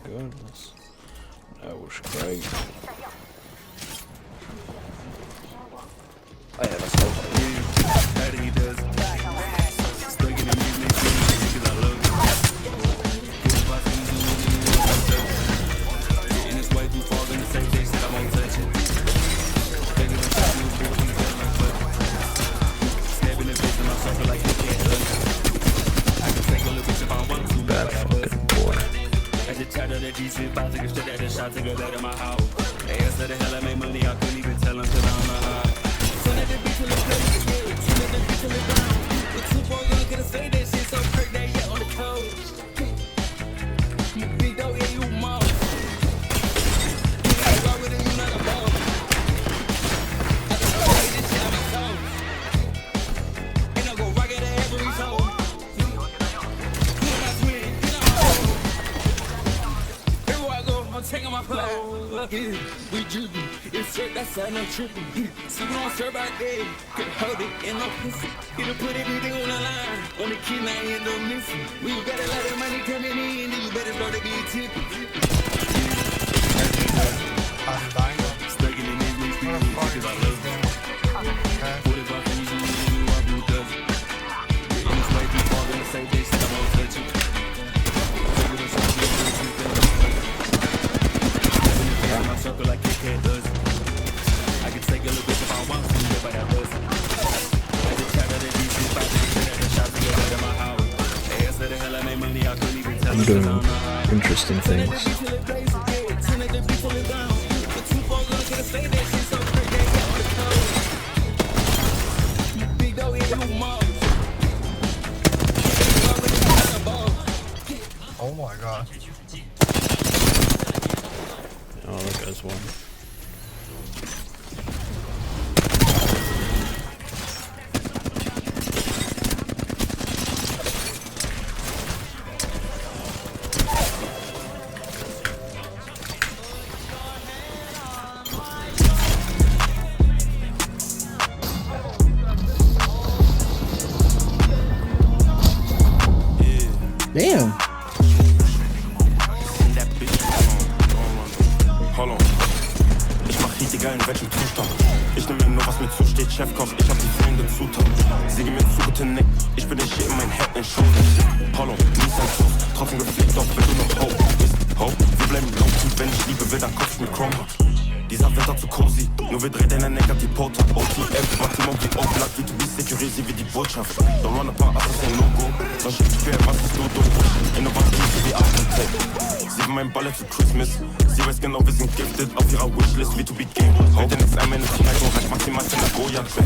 regardless. That was great. Oh yeah, let's go. Bad fucking boy. Taking my flow, we jumping. It's straight, that's how no tripping. So we don't serve out there, could hold it in no pussy. You done put everything on the line, on the key, now you end up missing. We got a lot of money coming in, then you better start to be tipping. I'm dying. Stuck in the news, because I love them. What if I finish you, I do does it. In this way, we fall in the same day, so I won't touch it. My circle like Kit Kat does. I can take a little bit if I want to, but I doesn't. I just tried to do shit by the shots to get out of my house. Hey, I said the hell I made money, I couldn't even tell. I'm doing interesting things. Oh my god. Oh, that guy's one. Damn. Ich mach richtig geil in welchem Zustand. Ich nehm mir nur was mir zusteht, Chefkoch, ich hab die fehlenden Zutaten. Sie gehen mir zu gute Nick, ich bin der Shit in mein Head in Show. Hollow, nie sein Schuss, trotzdem geflickt, auch wenn du noch Hope bist. Hope, wir bleiben low, wenn ich liebe will, dann kopf ich mit Chrome. Dieser Winter zu cozy, nur wir drehen deine Neck ab die Porta. OTF, Maximum wie Oblak, wie du bist, securisier wie die Botschaft. Don't run apart, das ist ein Logo, sonst schick ich quer, was ist Dodo. Innovativ wie Achtentech. Sie will mein Ballett zu Christmas, sie weiß genau, wir sind gifted, auf ihrer Wishlist wie to be game. Heute nichts einmal in der Zeitung, reicht maximal für eine Gojat-Weg.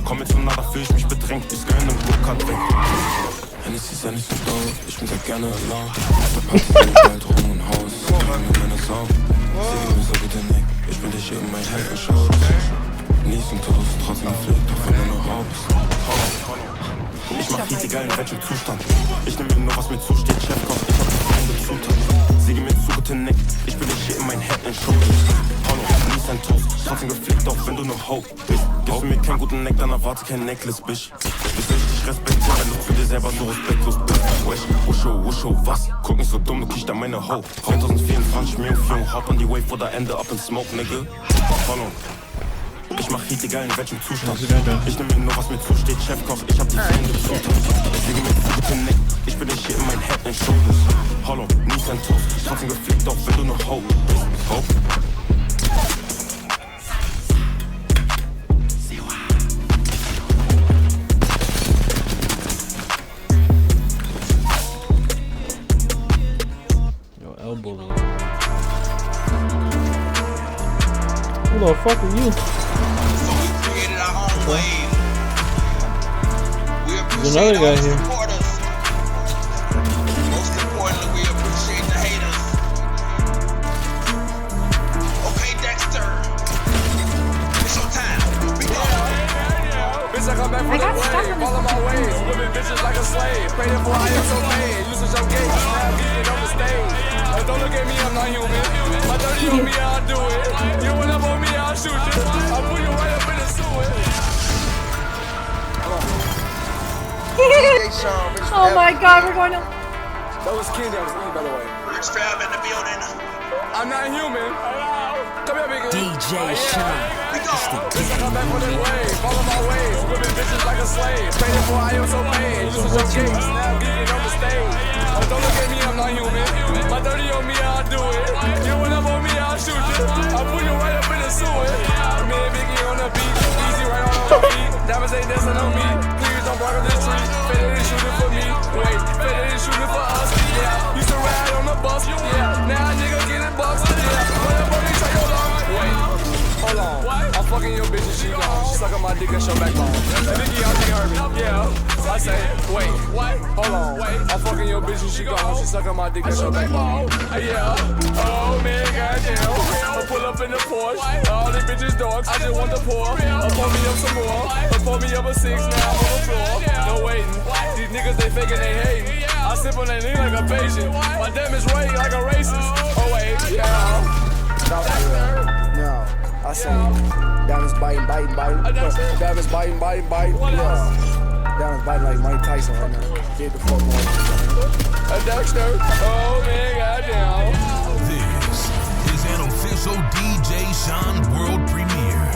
Komm jetzt von nah, da fühl ich mich bedrängt, ich gehöre in einem Go-Kart weg. Hennessy ist ja nicht so dope, ich bin sehr gerne allein. Bei Party bin ich Drogen und Haus, ich bin mit meiner Sau. Sie gibt mir so gute Nick, ich bin der Shit in mein Head in Show. Nies und Toast, trotzdem geflickt, auch wenn du noch Haus. Ich mach richtig geil in welchem Zustand. Ich nehm mir nur was mir zusteht, Chefkoch, ich hab die fehlende Zutat. Sie geben mir zu gute Nick, ich bin der Shit in mein Head in Show. Hollow, nies ein Toast, trotzdem geflickt, auch wenn du noch Hope bist. Gibst du mir keinen guten Neck, dann erwarte kein Necklace, Bitch. Wie soll ich dich respektieren, wenn du zu dir selber so respektlos bist? Wesh, wusho, wusho, was? Guck nicht so dumm, du kriegst da meine Ho. 2024, mir und hop on die Wave oder Ende up in Smoke, nigga. Hollow. Ich mach richtig geil in welchem Zustand. Ich nehm mir nur was mir zusteht, Chefkoch, ich hab die fehlende Zutat. Sie geben mir zu gute Nick, ich bin der Shit in mein Head in Show. Hollow, nie sein Toast, trotzdem geflickt, auch wenn du noch Hope bist. Hope. Yo, elbow. Who the fuck are you? So we created our own wave. We There's another appreciate all guy the here. supporters. Most importantly, we appreciate the haters. Okay, Dexter. It's your time. Be gone. Bitch, I come back from the wave, follow my ways, whipping bitches like a slave, praying for I am so paid, using your gates, now getting on the stage. Don't look at me, I'm not human. My dirty on me, I'll do it. You went up on me, I'll shoot you. I'll put you right up in the sewer. Oh my god, we're going to... That was King, that was E, by the way. Works fam in the building. I'm not human. Come here, big DJ Sean. We go. Listen, come back for this wave. Follow my ways. Whipping bitches like a slave. Paid for I am so paid. Using some kicks. Now geeking on the stage. Oh, don't look at me, I'm not human. My 30 on me, I'll do it. You went up on me, I'll shoot you. I'll put you right up in the sewer. Me and Biggie on the beat. Easy right on my feet. Diamonds ain't dancing on me. Please don't bark up the tree. Fed ain't shooting for me. Wait, Fed ain't shooting for us. Yeah, used to ride on the bus. Yeah, now a nigga getting bucks. Yeah, when the money try your luck. Wait, hold on. I'm fucking your bitch and she gone. She sucking my dick and show backbone. Biggie, I think hurt me. Yeah, I say, wait, hold on. I'm fucking your bitch and she gone. She sucking my dick and show backbone. Yeah, oh man, goddamn. I pull up in the Porsche. All these bitches dogs. I just want the pour. Pour me up some more. Pour me up a 6, now I'm on the floor. No waiting. These niggas, they faking, they hating. I sip on that lean like a patient. My damage rate like a racist. Oh wait, yeah. No, I say diamonds biting. Diamonds biting. Yeah. Diamonds biting like Mike Tyson right now. Get the fuck on. A Dexter. Oh man, goddamn. This is an official DJ Sean world premiere.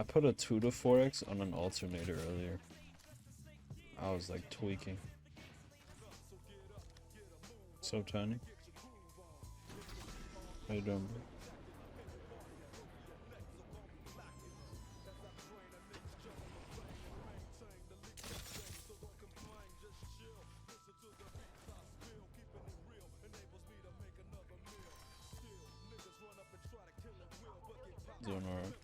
I put a 2 to 4x on an alternator earlier. I was like tweaking. So tiny. How you doing, bro? Doing alright.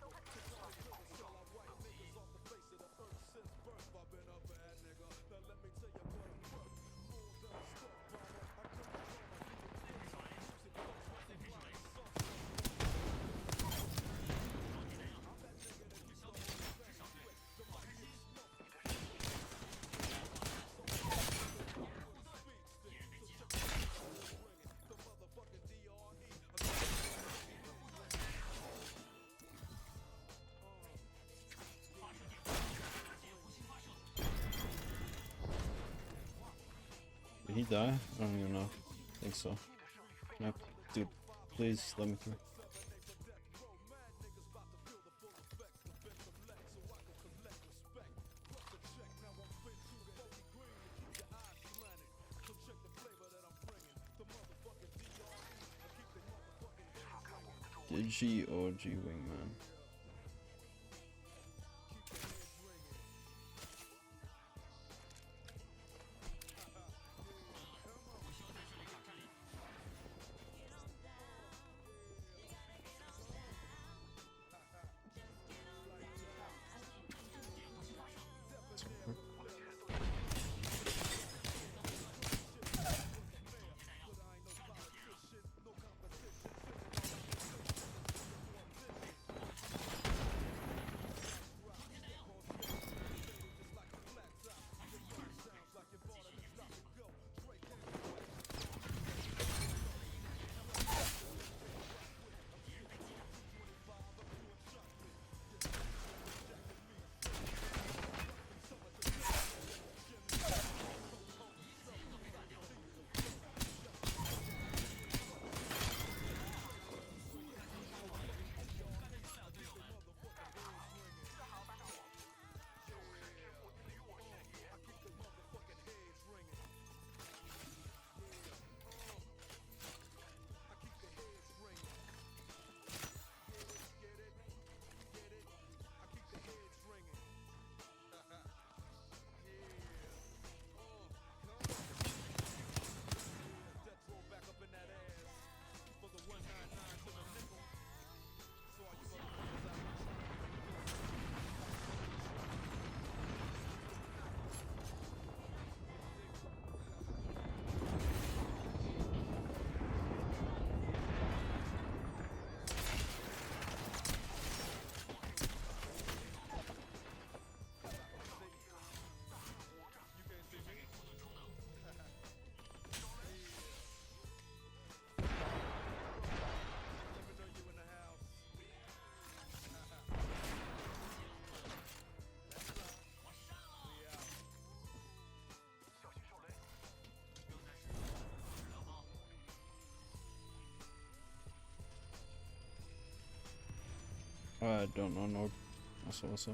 Did he die? I don't even know. I think so. No. Dude, please let me through. Digi OG Wingman. I don't know, no. Also, what's up?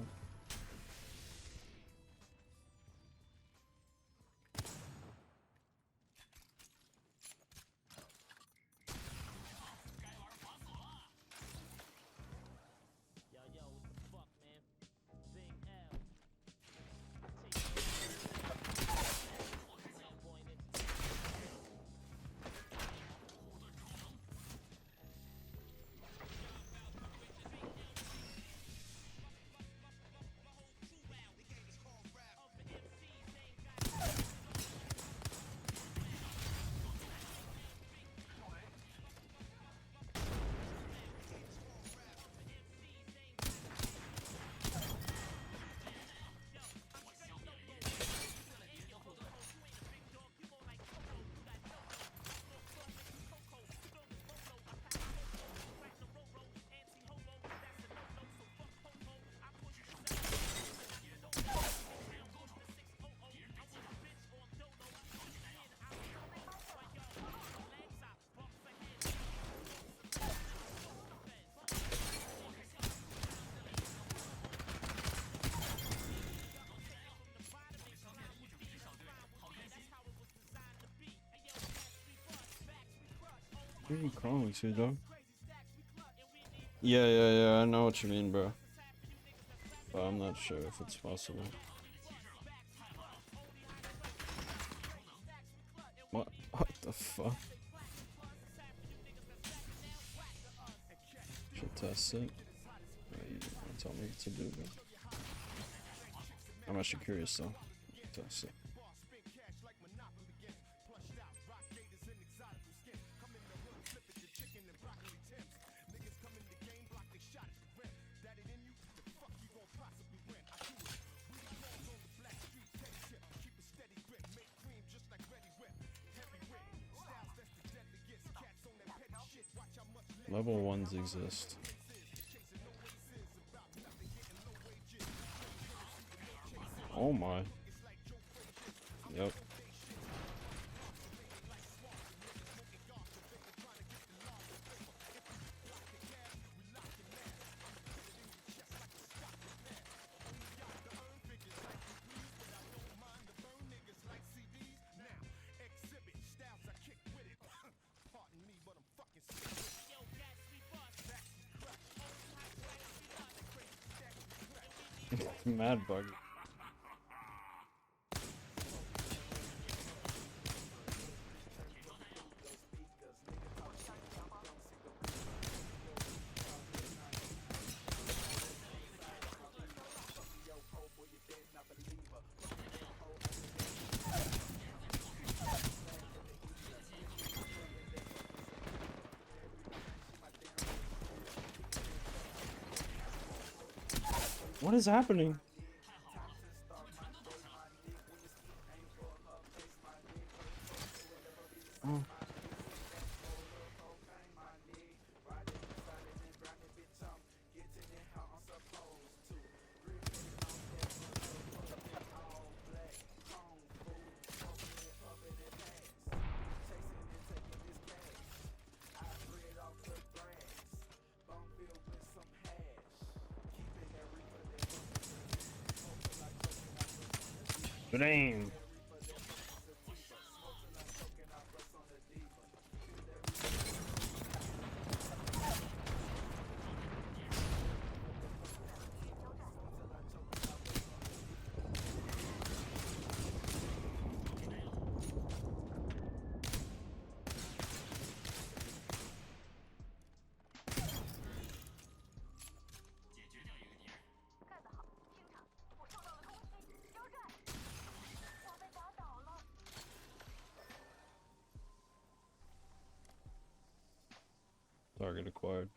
Who are you calling to, dog? Yeah, I know what you mean, bro. But I'm not sure if it's possible. What the fuck? Should test it. You don't tell me what to do, bro. I'm actually curious though. Test it. Level 1s exist. Oh my. Yep. Mad bug. What is happening? Oh. Damn. Target acquired.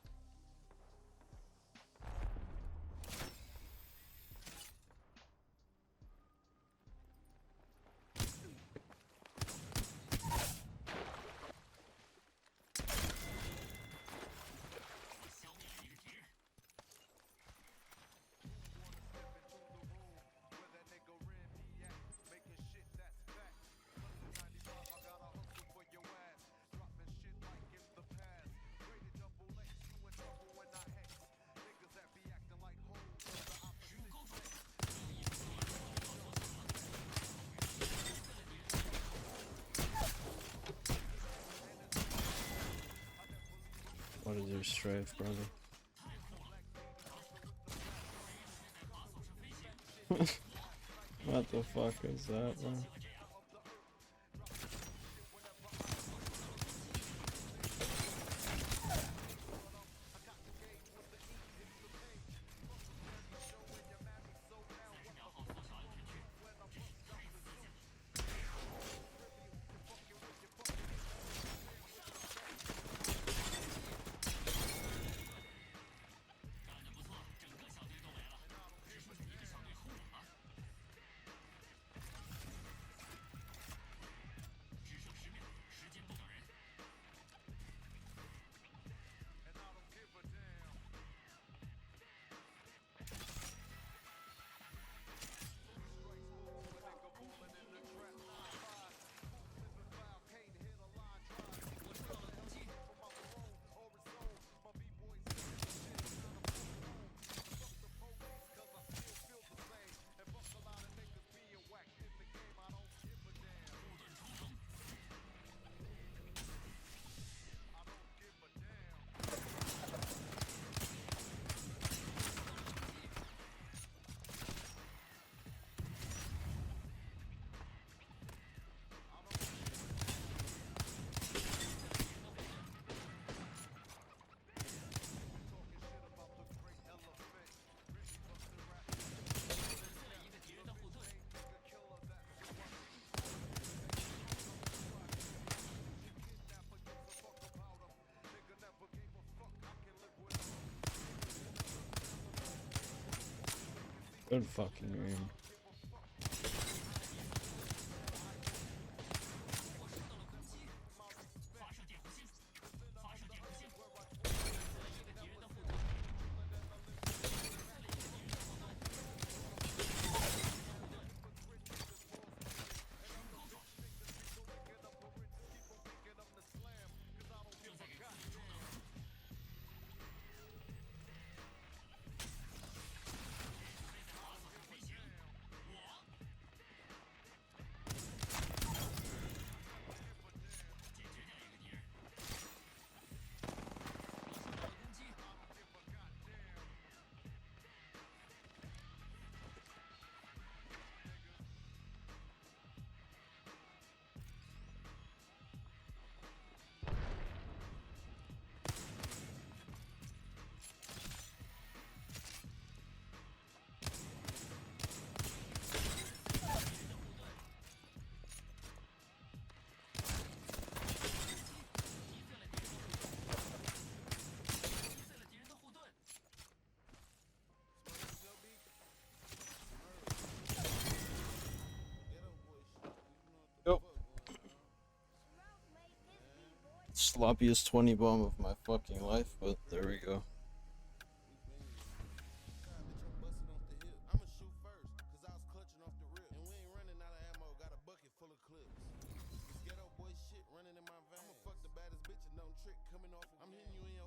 What is your strafe, brother? What the fuck is that, bro? Good fucking game. Yep. Sloppiest 20 bomb of my fucking life, but there we go. Fuck the baddest bitch and don't trick coming off. I'm hitting you in